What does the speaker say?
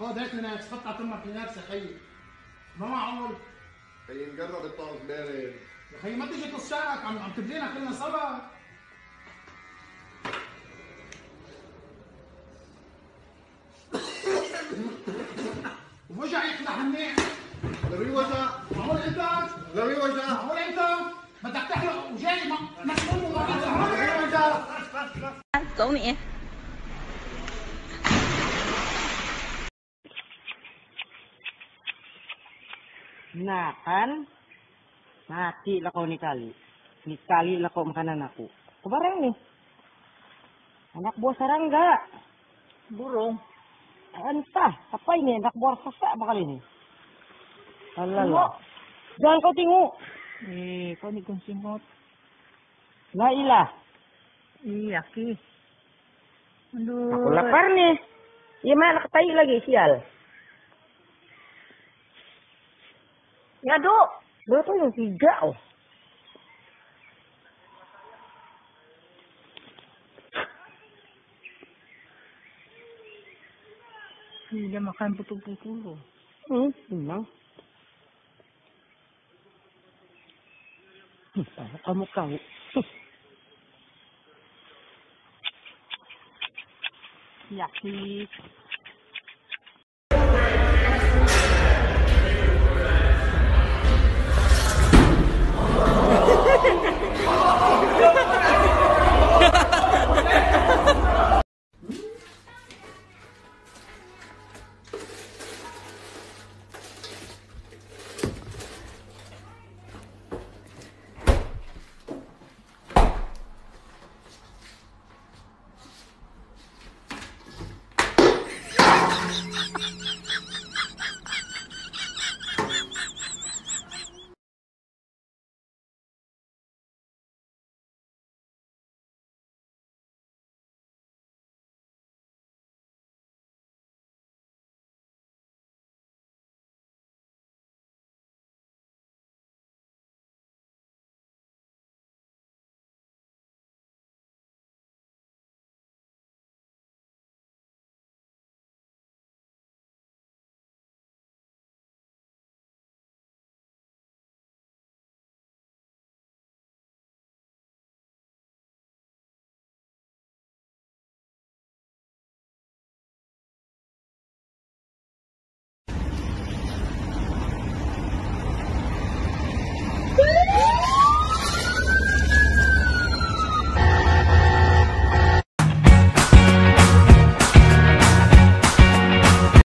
خد هات لنفسك قطعة امك لنفسك خيي ما معقول خيي نجرب الطعم بارد يا خيي ما تيجي تقصك عم تبلينا كلنا سوا ووجع يفتح منيح لمين وجع؟ معقول انت؟ لمين وجع؟ معقول انت؟ بدك تحلق وجاي مسؤول لمين وجع؟ Giống nè. Nah kan, mati lah kau ni kali lah kau makanan aku. Kebarang nih, anak buah serangga, burung, entah apa ini anak buah sesak apa kali ini. Allah, jangan kau tengok. Kau ni kuncingot. La ilah. Iya ki. Aduh. Aku lapar nih. Ya mana ketai lagi sial. Ya duk. Dua tu yang 3. Oh. Dia makan putu-putu. Memang. Kamu kau. Ya ki.